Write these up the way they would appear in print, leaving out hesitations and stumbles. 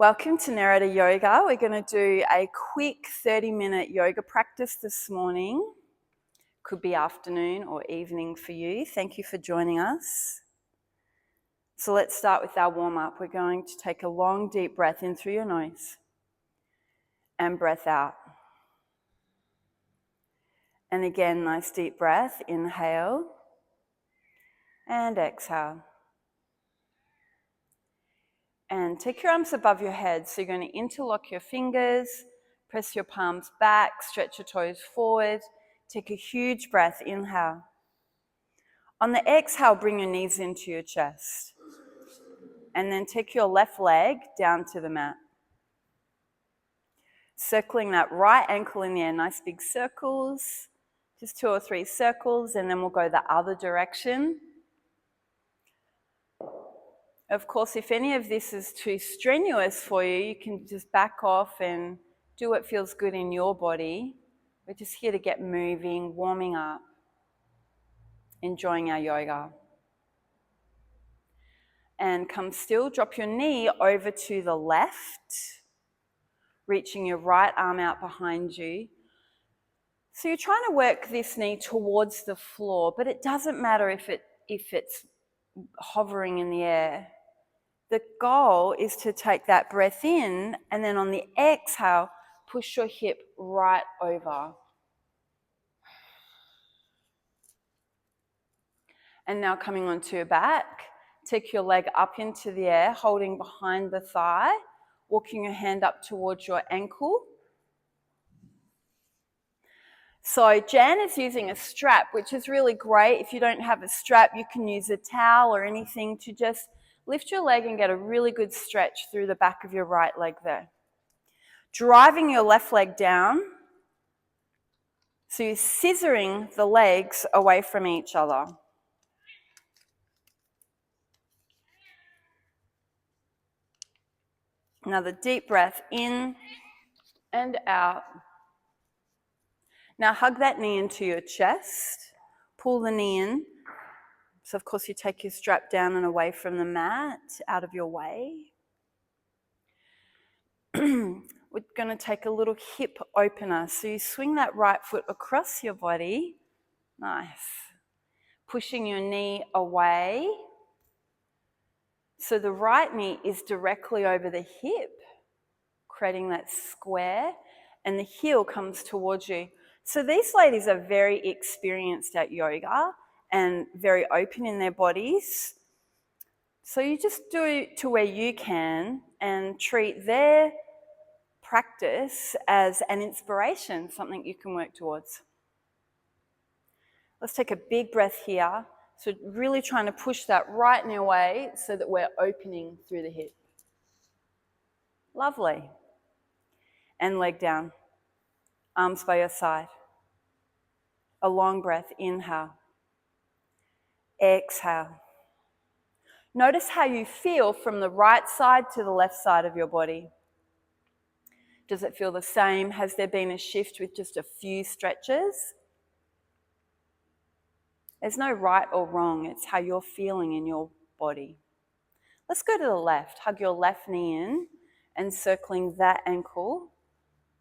Welcome to Nerida Yoga. We're going to do a quick 30-minute yoga practice this morning. Could be afternoon or evening for you. Thank you for joining us. So let's start with our warm-up. We're going to take a long, deep breath in through your nose and breath out. And again, nice deep breath. Inhale and exhale. And take your arms above your head. So you're going to interlock your fingers, press your palms back, stretch your toes forward. Take a huge breath, inhale. On the exhale, bring your knees into your chest. And then take your left leg down to the mat. Circling that right ankle in the air, nice big circles. Just 2 or 3 circles, and then we'll go the other direction. Of course, if any of this is too strenuous for you, you can just back off and do what feels good in your body. We're just here to get moving, warming up, enjoying our yoga. And come still, drop your knee over to the left, reaching your right arm out behind you. So you're trying to work this knee towards the floor, but it doesn't matter if it's hovering in the air. The goal is to take that breath in, and then on the exhale, push your hip right over. And now coming onto your back, take your leg up into the air, holding behind the thigh, walking your hand up towards your ankle. So Jan is using a strap, which is really great. If you don't have a strap, you can use a towel or anything to just lift your leg and get a really good stretch through the back of your right leg there. Driving your left leg down. So you're scissoring the legs away from each other. Another deep breath in and out. Now hug that knee into your chest. Pull the knee in. So of course you take your strap down and away from the mat, out of your way. We're going to take a little hip opener. So you swing that right foot across your body. Nice. Pushing your knee away. So the right knee is directly over the hip, creating that square, and the heel comes towards you. So these ladies are very experienced at yoga and very open in their bodies. So you just do it to where you can and treat their practice as an inspiration, something you can work towards. Let's take a big breath here. So really trying to push that right knee away so that we're opening through the hip. Lovely. And leg down. Arms by your side. A long breath, inhale. Exhale. Notice how you feel from the right side to the left side of your body. Does it feel the same? Has there been a shift with just a few stretches? There's no right or wrong. It's how you're feeling in your body. Let's go to the left. Hug your left knee in and circling that ankle,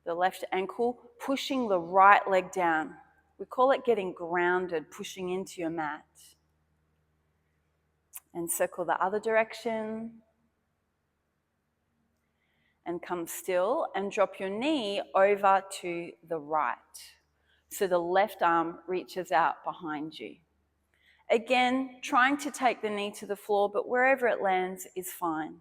the left ankle, pushing the right leg down. We call it getting grounded, pushing into your mat. And circle the other direction. And come still and drop your knee over to the right. So the left arm reaches out behind you. Again, trying to take the knee to the floor, but wherever it lands is fine.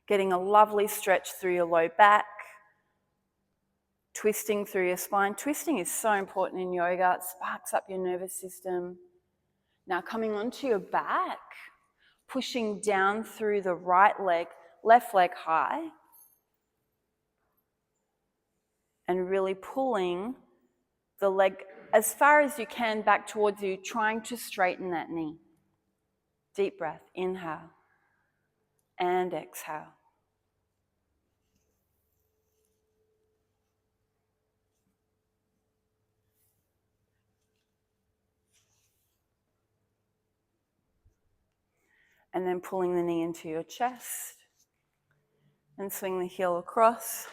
Getting a lovely stretch through your low back. Twisting through your spine. Twisting is so important in yoga. It sparks up your nervous system. Now coming onto your back, pushing down through the right leg, left leg high. And really pulling the leg as far as you can back towards you, trying to straighten that knee. Deep breath, inhale and exhale. And then pulling the knee into your chest. And swing the heel across.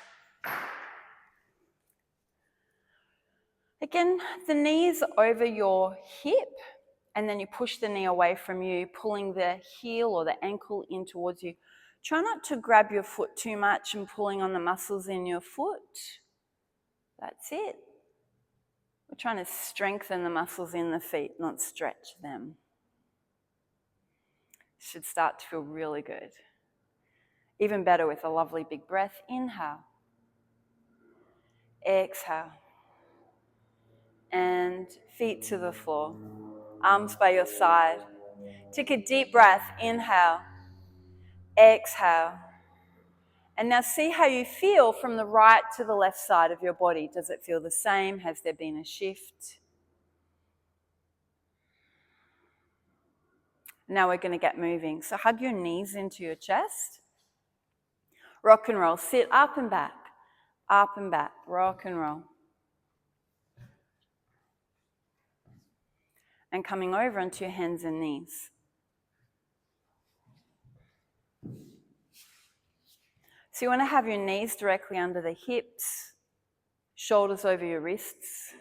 Again, the knee is over your hip, and then you push the knee away from you, pulling the heel or the ankle in towards you. Try not to grab your foot too much and pulling on the muscles in your foot. That's it. We're trying to strengthen the muscles in the feet, not stretch them. Should start to feel really good. Even better with a lovely big breath. Inhale. Exhale. And feet to the floor. Arms by your side. Take a deep breath. Inhale. Exhale. And now see how you feel from the right to the left side of your body. Does it feel the same? Has there been a shift? Now we're going to get moving. So hug your knees into your chest. Rock and roll. Sit up and back. Up and back. Rock and roll. And coming over onto your hands and knees. So you want to have your knees directly under the hips, shoulders over your wrists.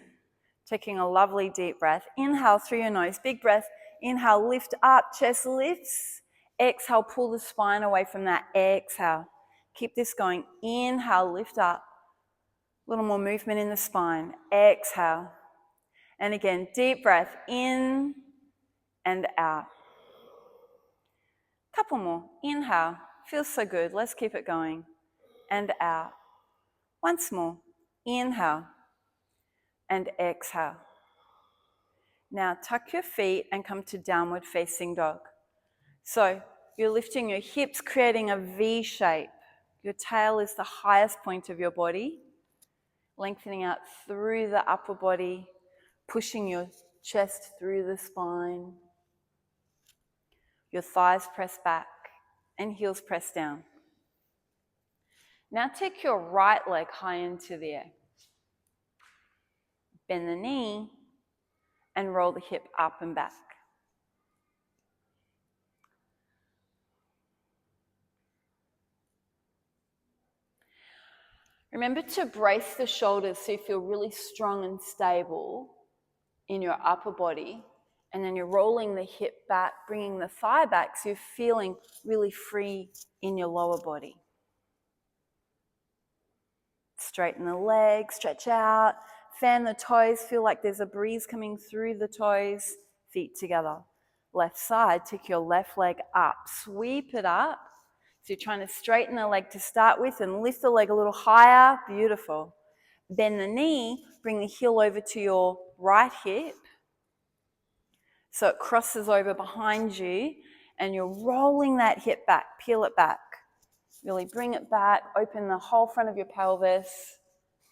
Taking a lovely deep breath. Inhale through your nose. Big breath. Inhale, lift up, chest lifts. Exhale, pull the spine away from that. Exhale. Keep this going. Inhale, lift up. A little more movement in the spine. Exhale. And again, deep breath in and out. Couple more. Inhale. Feels so good. Let's keep it going. And out. Once more. Inhale. And exhale. Now tuck your feet and come to downward facing dog. So you're lifting your hips, creating a V shape. Your tail is the highest point of your body. Lengthening out through the upper body, pushing your chest through the spine. Your thighs press back and heels press down. Now take your right leg high into the air. Bend the knee and roll the hip up and back. Remember to brace the shoulders so you feel really strong and stable in your upper body. And then you're rolling the hip back, bringing the thigh back so you're feeling really free in your lower body. Straighten the legs, stretch out, fan the toes, feel like there's a breeze coming through the toes, feet together. Left side, take your left leg up, sweep it up. So you're trying to straighten the leg to start with and lift the leg a little higher, beautiful. Bend the knee, bring the heel over to your right hip. So it crosses over behind you and you're rolling that hip back, peel it back. Really bring it back, open the whole front of your pelvis,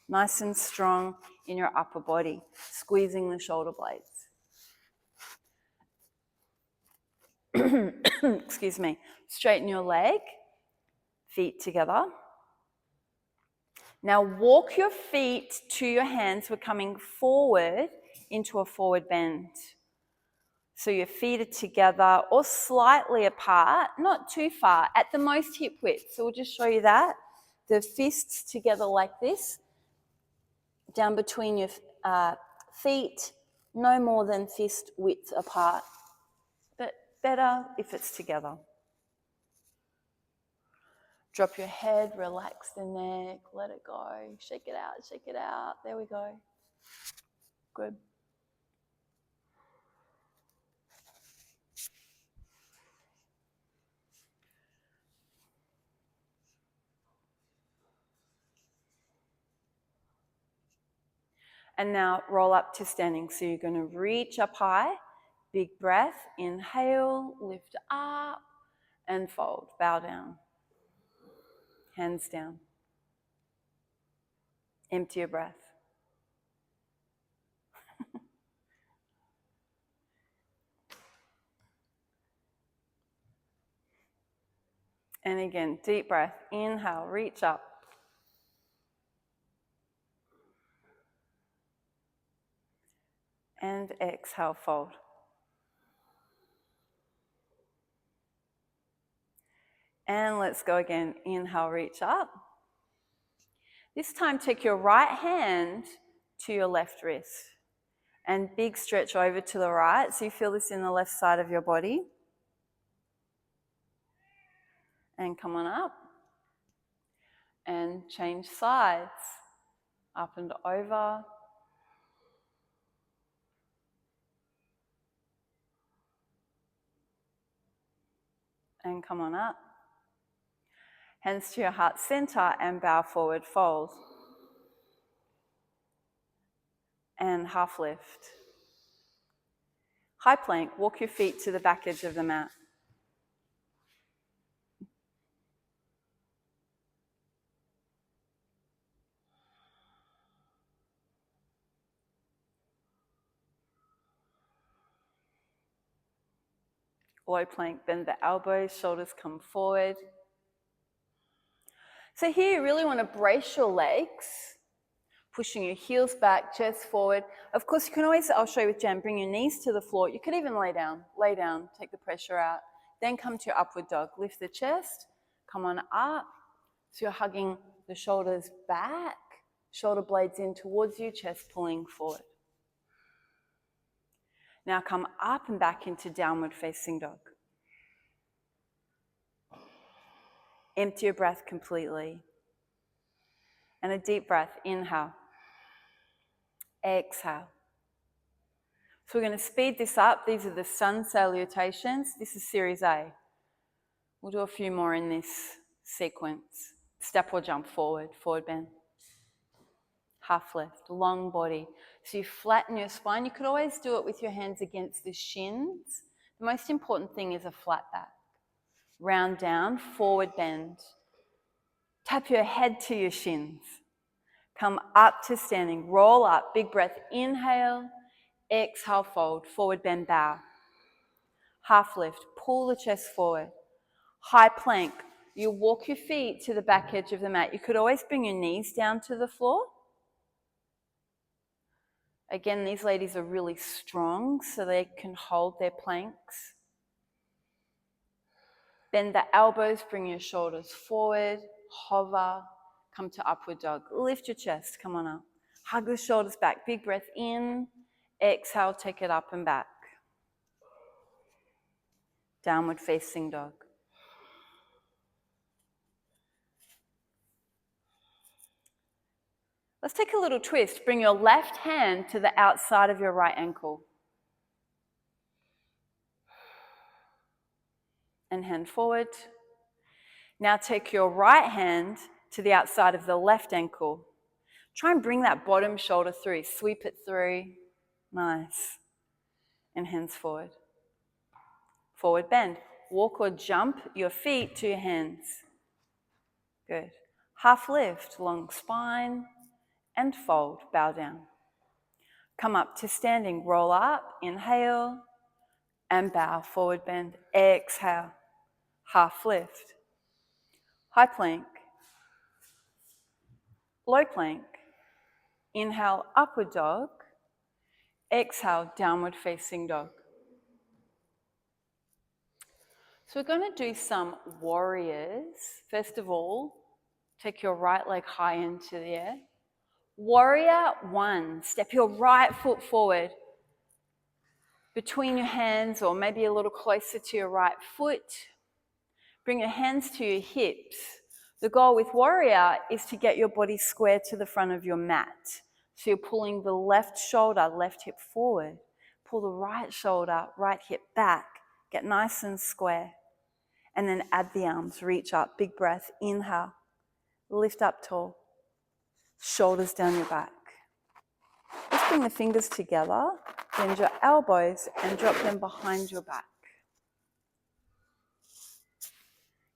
nice and strong in your upper body, squeezing the shoulder blades. Excuse me. Straighten your leg, feet together. Now walk your feet to your hands. We're coming forward into a forward bend. So your feet are together or slightly apart, not too far, at the most hip width. So we'll just show you that. The fists together like this, down between your feet, no more than fist width apart, but better if it's together. Drop your head, relax the neck, let it go, shake it out, shake it out. There we go. Good. And now roll up to standing. So you're going to reach up high, big breath, inhale, lift up, and fold. Bow down. Hands down. Empty your breath. And again, deep breath. Inhale, reach up. And exhale, fold. And let's go again. Inhale, reach up. This time, take your right hand to your left wrist. And big stretch over to the right. So you feel this in the left side of your body. And come on up. And change sides. Up and over. And come on up. Hands to your heart center and bow forward fold. And half lift. High plank, walk your feet to the back edge of the mat. Low plank, bend the elbows, shoulders come forward. So here you really want to brace your legs, pushing your heels back, chest forward. Of course, you can always, I'll show you with Jan, bring your knees to the floor. You could even lay down, take the pressure out. Then come to your upward dog. Lift the chest, come on up. So you're hugging the shoulders back, shoulder blades in towards you, chest pulling forward. Now come up and back into downward facing dog. Empty your breath completely. And a deep breath, inhale. Exhale. So we're going to speed this up. These are the sun salutations. This is series A. We'll do a few more in this sequence. Step or jump forward, forward bend. Half lift, long body. So you flatten your spine. You could always do it with your hands against the shins. The most important thing is a flat back. Round down, forward bend. Tap your head to your shins. Come up to standing, roll up, big breath, inhale, exhale, fold, forward bend, bow. Half lift, pull the chest forward. High plank, you walk your feet to the back edge of the mat. You could always bring your knees down to the floor. Again, these ladies are really strong, so they can hold their planks. Bend the elbows, bring your shoulders forward, hover, come to upward dog. Lift your chest, come on up. Hug the shoulders back, big breath in, exhale, take it up and back. Downward facing dog. Let's take a little twist. Bring your left hand to the outside of your right ankle. And hand forward. Now take your right hand to the outside of the left ankle. Try and bring that bottom shoulder through. Sweep it through. Nice. And hands forward. Forward bend. Walk or jump your feet to your hands. Good. Half lift, long spine, and fold, bow down. Come up to standing, roll up, inhale, and bow, forward bend, exhale, half lift. High plank, low plank, inhale, upward dog, exhale, downward facing dog. So we're going to do some warriors. First of all, take your right leg high into the air. Warrior one, step your right foot forward between your hands or maybe a little closer to your right foot. Bring your hands to your hips. The goal with warrior is to get your body square to the front of your mat. So you're pulling the left shoulder, left hip forward. Pull the right shoulder, right hip back. Get nice and square. And then add the arms, reach up, big breath, inhale. Lift up tall. Shoulders down your back. Just bring the fingers together, bend your elbows and drop them behind your back.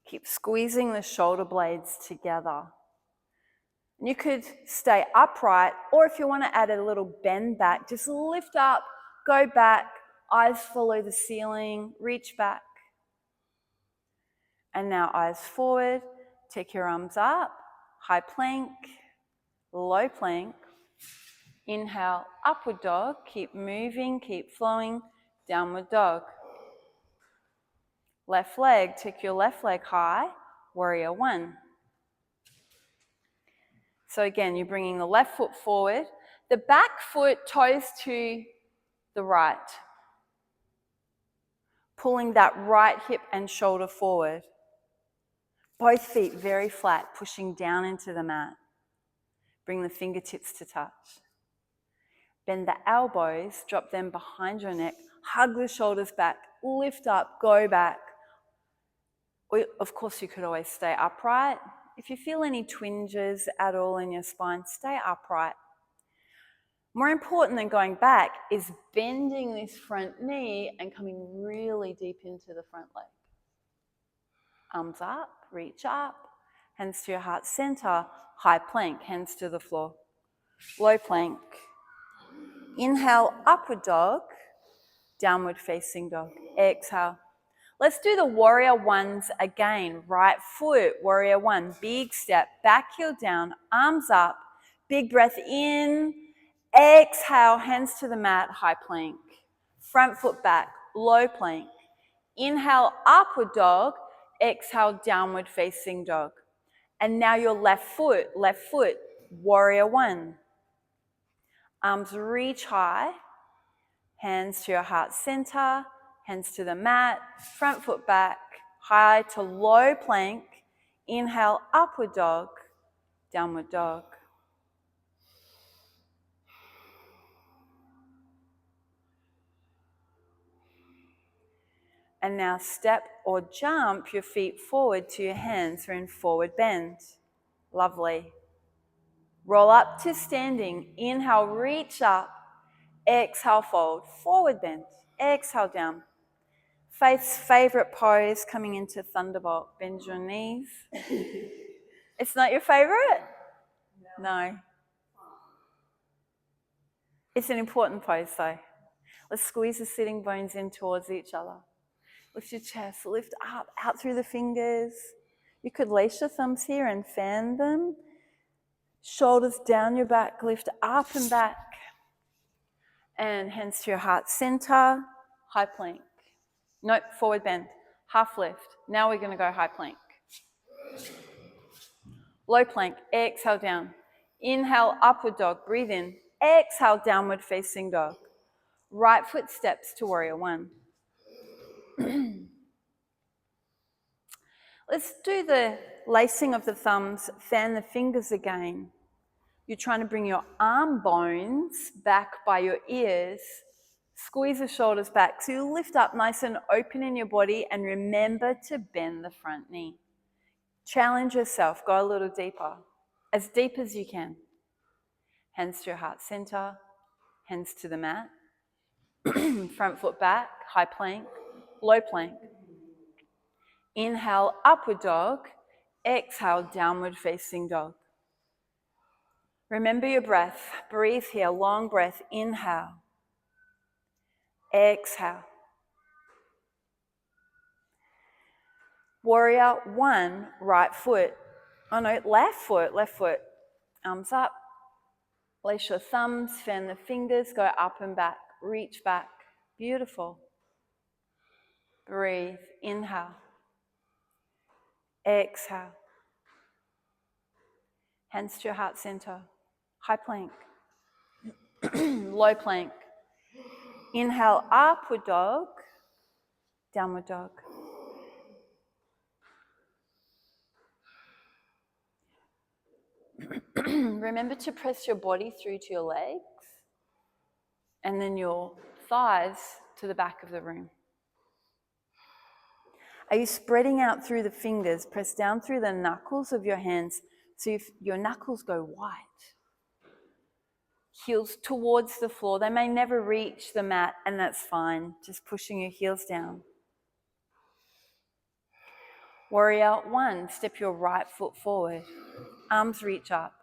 Keep squeezing the shoulder blades together. And you could stay upright, or if you want to add a little bend back, just lift up, go back, eyes follow the ceiling, reach back. And now eyes forward, take your arms up, high plank, low plank. Inhale, upward dog, keep moving, keep flowing, downward dog. Left leg, take your left leg high, Warrior One. So again, you're bringing the left foot forward, the back foot toes to the right, pulling that right hip and shoulder forward. Both feet very flat, pushing down into the mat. Bring the fingertips to touch. Bend the elbows, drop them behind your neck, hug the shoulders back, lift up, go back. Of course, you could always stay upright. If you feel any twinges at all in your spine, stay upright. More important than going back is bending this front knee and coming really deep into the front leg. Arms up, reach up, hands to your heart center, high plank, hands to the floor. Low plank. Inhale, upward dog, downward facing dog. Exhale. Let's do the warrior ones again. Right foot, warrior one. Big step, back heel down, arms up. Big breath in. Exhale, hands to the mat, high plank. Front foot back, low plank. Inhale, upward dog. Exhale, downward facing dog. And now your left foot, warrior one. Arms reach high. Hands to your heart center, hands to the mat, front foot back, high to low plank. Inhale, upward dog, downward dog. And now step or jump your feet forward to your hands. We're in forward bend. Lovely. Roll up to standing. Inhale, reach up. Exhale, fold. Forward bend. Exhale, down. Faith's favorite pose, coming into Thunderbolt. Bend your knees. It's not your favorite? No. It's an important pose though. Let's squeeze the sitting bones in towards each other. Lift your chest, lift up, out through the fingers. You could lace your thumbs here and fan them. Shoulders down your back, lift up and back. And hands to your heart center, high plank. Nope, forward bend, half lift. Now we're going to go high plank. Low plank, exhale down. Inhale, upward dog, breathe in. Exhale, downward facing dog. Right foot steps to warrior one. Let's do the lacing of the thumbs, fan the fingers again. You're trying to bring your arm bones back by your ears. Squeeze the shoulders back so you lift up nice and open in your body, and remember to bend the front knee. Challenge yourself, go a little deeper, as deep as you can. Hands to your heart center, hands to the mat. Front foot back, high plank, low plank. Inhale, upward dog. Exhale, downward facing dog. Remember your breath. Breathe here, long breath. Inhale. Exhale. Warrior one, right foot. Oh no, left foot. Arms up. Lace your thumbs, fan the fingers, go up and back. Reach back. Beautiful. Breathe. Inhale. Exhale. Hands to your heart center. High plank. Low plank. Inhale, upward dog. Downward dog. Remember to press your body through to your legs and then your thighs to the back of the room. Are you spreading out through the fingers? Press down through the knuckles of your hands so your knuckles go white. Heels towards the floor. They may never reach the mat, and that's fine. Just pushing your heels down. Warrior one, step your right foot forward. Arms reach up.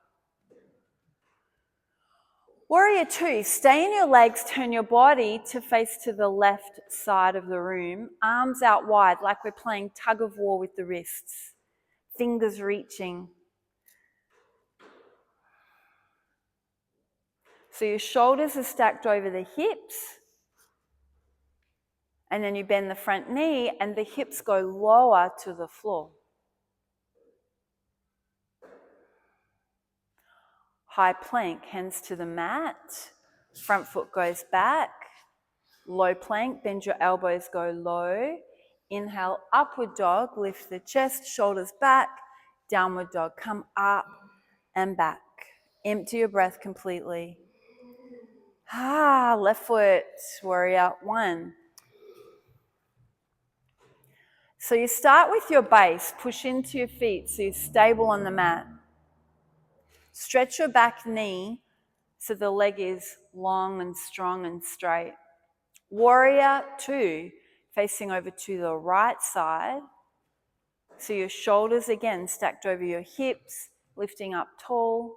Warrior two, stay in your legs, turn your body to face to the left side of the room. Arms out wide like we're playing tug of war with the wrists. Fingers reaching. So your shoulders are stacked over the hips. And then you bend the front knee and the hips go lower to the floor. High plank, hands to the mat. Front foot goes back. Low plank, bend your elbows, go low. Inhale, upward dog, lift the chest, shoulders back. Downward dog, come up and back. Empty your breath completely. Left foot, warrior one. So you start with your base, push into your feet so you're stable on the mat. Stretch your back knee so the leg is long and strong and straight. Warrior two, facing over to the right side. So your shoulders again stacked over your hips, lifting up tall.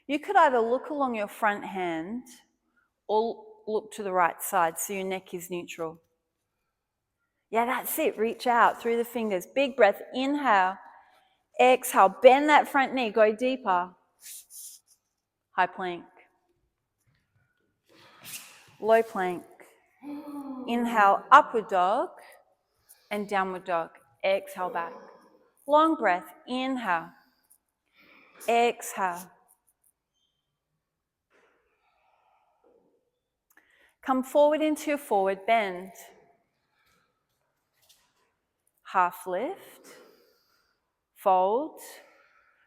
You could either look along your front hand or look to the right side so your neck is neutral. Yeah, that's it. Reach out through the fingers. Big breath. Inhale. Exhale. Bend that front knee. Go deeper. High plank. Low plank. Inhale. Upward dog. And downward dog. Exhale back. Long breath. Inhale. Exhale. Come forward into your forward bend. Half lift. Fold.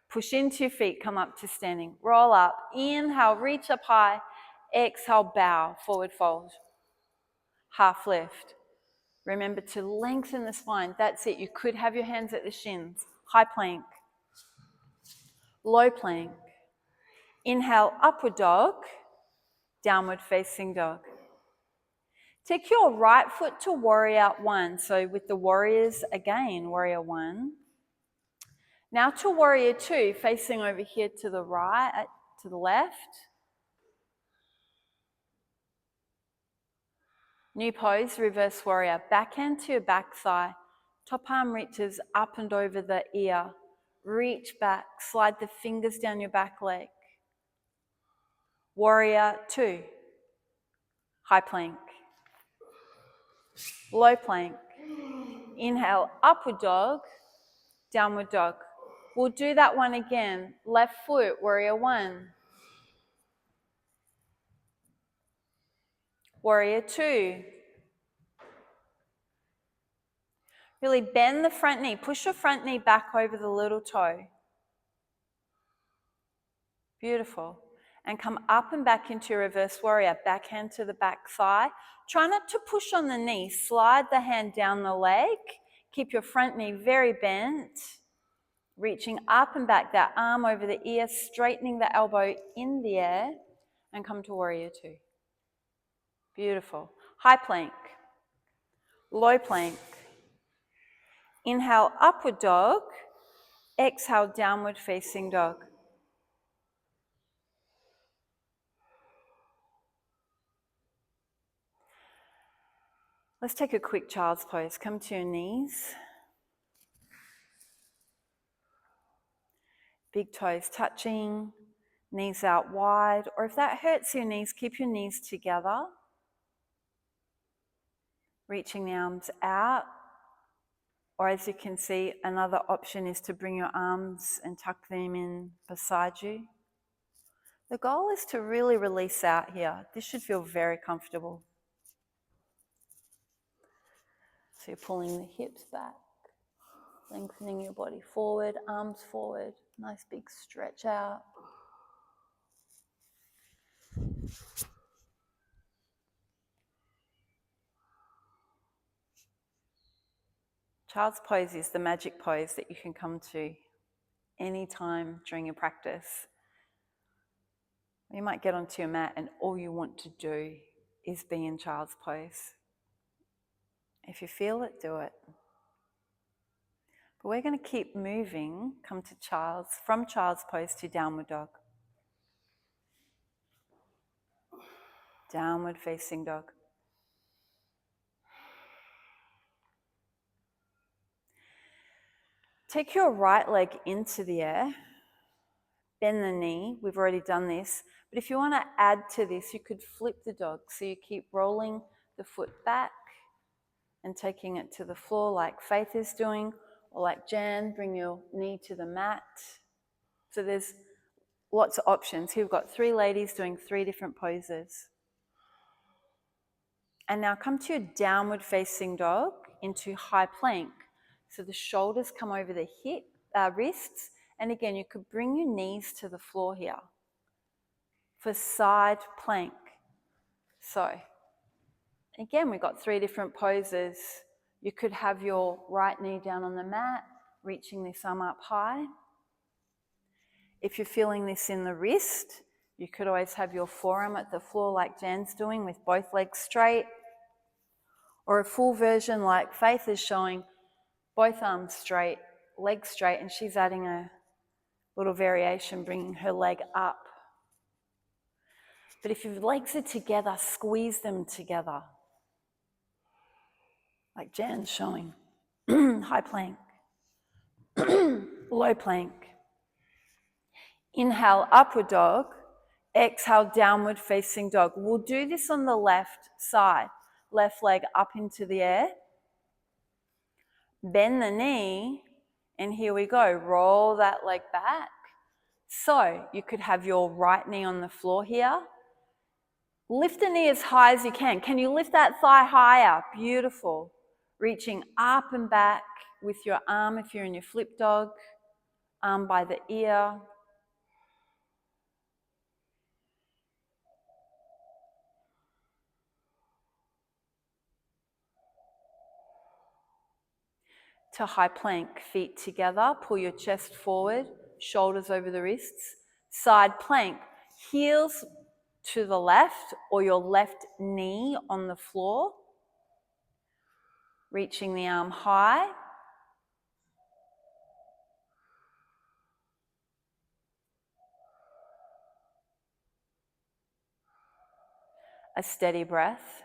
Push into your feet. Come up to standing. Roll up. Inhale. Reach up high. Exhale. Bow. Forward fold. Half lift. Remember to lengthen the spine. That's it. You could have your hands at the shins. High plank. Low plank. Inhale, upward dog. Downward facing dog. Take your right foot to warrior one. So with the warriors again, warrior one. Now to warrior two, facing over here to the right, to the left. New pose, reverse warrior. Backhand to your back thigh. Top arm reaches up and over the ear. Reach back, slide the fingers down your back leg. Warrior two. High plank. Low plank. Inhale, upward dog, downward dog. We'll do that one again. Left foot, warrior one. Warrior two. Really bend the front knee. Push your front knee back over the little toe. Beautiful. And come up and back into your reverse warrior. Backhand to the back thigh. Try not to push on the knee. Slide the hand down the leg. Keep your front knee very bent. Reaching up and back, that arm over the ear, straightening the elbow in the air. And come to warrior two. Beautiful. High plank. Low plank. Inhale, upward dog. Exhale, downward facing dog. Let's take a quick child's pose. Come to your knees. Big toes touching, knees out wide. Or if that hurts your knees, keep your knees together. Reaching the arms out. Or as you can see, another option is to bring your arms and tuck them in beside you. The goal is to really release out here. This should feel very comfortable. So you're pulling the hips back, lengthening your body forward, arms forward, nice big stretch out. Child's pose is the magic pose that you can come to anytime during your practice. You might get onto your mat and all you want to do is be in child's pose. If you feel it, do it. But we're going to keep moving, come to from child's pose to downward dog. Downward facing dog. Take your right leg into the air. Bend the knee. We've already done this. But if you want to add to this, you could flip the dog. So you keep rolling the foot back and taking it to the floor like Faith is doing. Or like Jan, bring your knee to the mat. So there's lots of options. Here we've got 3 ladies doing 3 different poses. And now come to your downward facing dog into high plank. So the shoulders come over the wrists. And again, you could bring your knees to the floor here for side plank. So again, we've got 3 different poses. You could have your right knee down on the mat, reaching this arm up high. If you're feeling this in the wrist, you could always have your forearm at the floor like Jan's doing with both legs straight. Or a full version like Faith is showing, both arms straight, legs straight, and she's adding a little variation, bringing her leg up. But if your legs are together, squeeze them together. Like Jan's showing. High plank. Low plank. Inhale, upward dog. Exhale, downward facing dog. We'll do this on the left side. Left leg up into the air. Bend the knee. And here we go. Roll that leg back. So you could have your right knee on the floor here. Lift the knee as high as you can. Can you lift that thigh higher? Beautiful. Reaching up and back with your arm if you're in your flip dog. Arm by the ear. To high plank, feet together. Pull your chest forward, shoulders over the wrists. Side plank, heels to the left or your left knee on the floor. Reaching the arm high. A steady breath.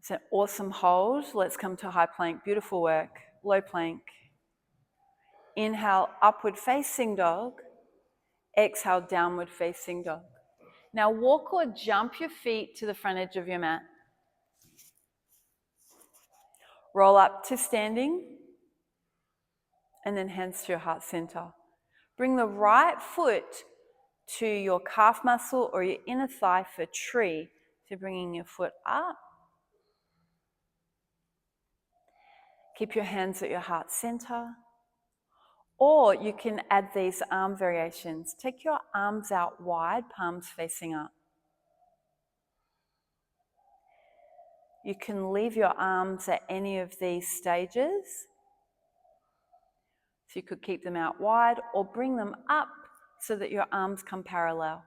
It's an awesome hold. Let's come to high plank. Beautiful work. Low plank. Inhale, upward facing dog. Exhale, downward facing dog. Now walk or jump your feet to the front edge of your mat. Roll up to standing. And then hands to your heart center. Bring the right foot to your calf muscle or your inner thigh for tree. So bringing your foot up. Keep your hands at your heart center. Or you can add these arm variations. Take your arms out wide, palms facing up. You can leave your arms at any of these stages. So you could keep them out wide or bring them up so that your arms come parallel.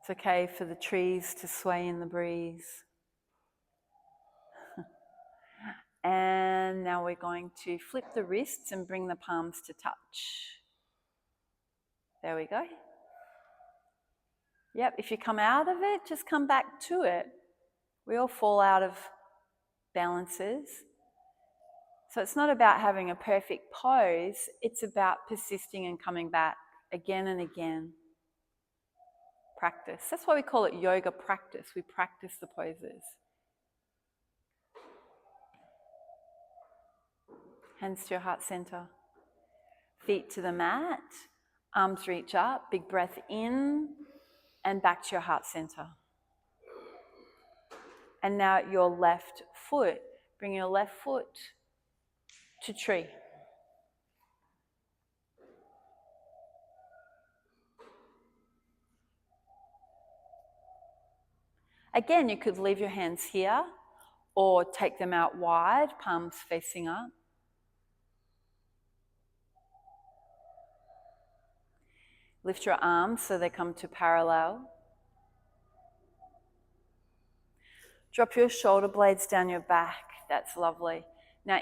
It's okay for the trees to sway in the breeze. And now we're going to flip the wrists and bring the palms to touch. There we go. Yep, if you come out of it, just come back to it. We all fall out of balances. So it's not about having a perfect pose, it's about persisting and coming back again and again. Practice. That's why we call it yoga practice. We practice the poses. Hands to your heart center. Feet to the mat. Arms reach up. Big breath in and back to your heart center. And now your left foot. Bring your left foot to tree. Again, you could leave your hands here or take them out wide, palms facing up. Lift your arms so they come to parallel. Drop your shoulder blades down your back. That's lovely. Now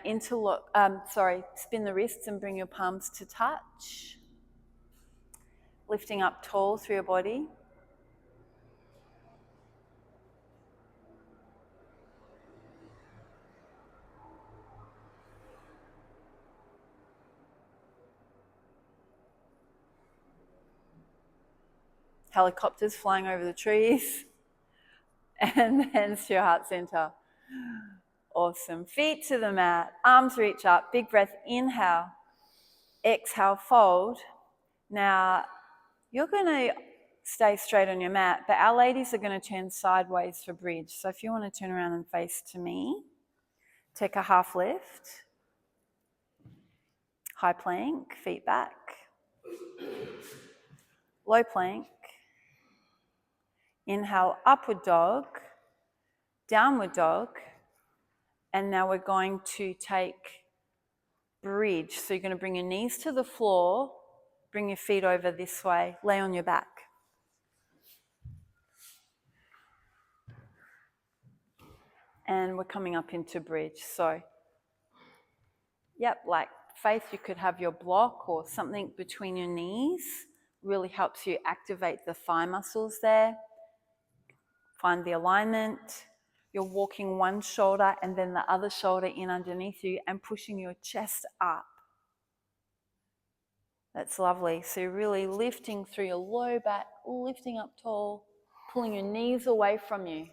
spin the wrists and bring your palms to touch. Lifting up tall through your body. Helicopters flying over the trees. And hands to your heart center. Awesome. Feet to the mat, arms reach up, big breath, inhale, exhale, fold. Now, you're going to stay straight on your mat, but our ladies are going to turn sideways for bridge. So if you want to turn around and face to me, take a half lift, high plank, feet back, low plank, inhale, upward dog, downward dog, and now we're going to take bridge. So you're going to bring your knees to the floor, bring your feet over this way, lay on your back. And we're coming up into bridge. So, yep, like Faith, you could have your block or something between your knees. Really helps you activate the thigh muscles there. Find the alignment. You're walking one shoulder and then the other shoulder in underneath you and pushing your chest up. That's lovely. So you're really lifting through your low back, lifting up tall, pulling your knees away from you,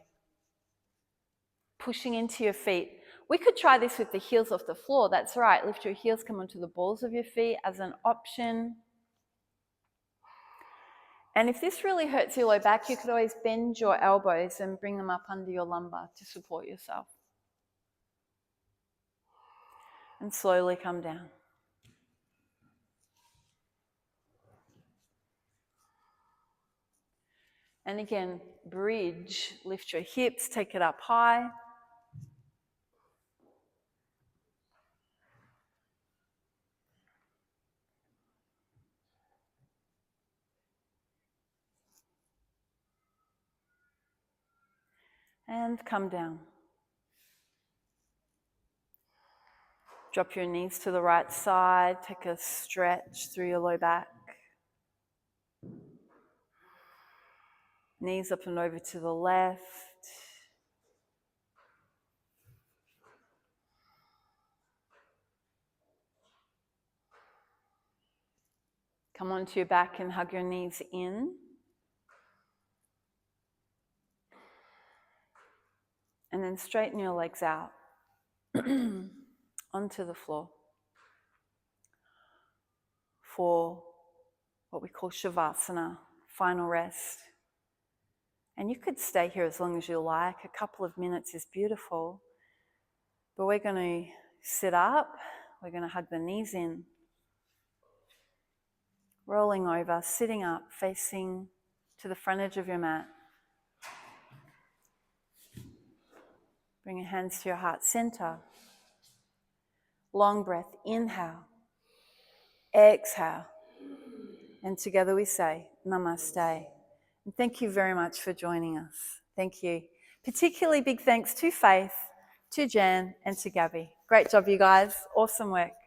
pushing into your feet. We could try this with the heels off the floor. That's right. Lift your heels, come onto the balls of your feet as an option. And if this really hurts your low back, you could always bend your elbows and bring them up under your lumbar to support yourself. And slowly come down. And again, bridge. Lift your hips, take it up high. And come down. Drop your knees to the right side. Take a stretch through your low back. Knees up and over to the left. Come onto your back and hug your knees in. And then straighten your legs out onto the floor for what we call Shavasana, final rest. And you could stay here as long as you like. A couple of minutes is beautiful. But we're going to sit up. We're going to hug the knees in. Rolling over, sitting up, facing to the front edge of your mat. Bring your hands to your heart center. Long breath, inhale, exhale. And together we say, Namaste. And thank you very much for joining us. Thank you. Particularly big thanks to Faith, to Jan, and to Gabby. Great job, you guys. Awesome work.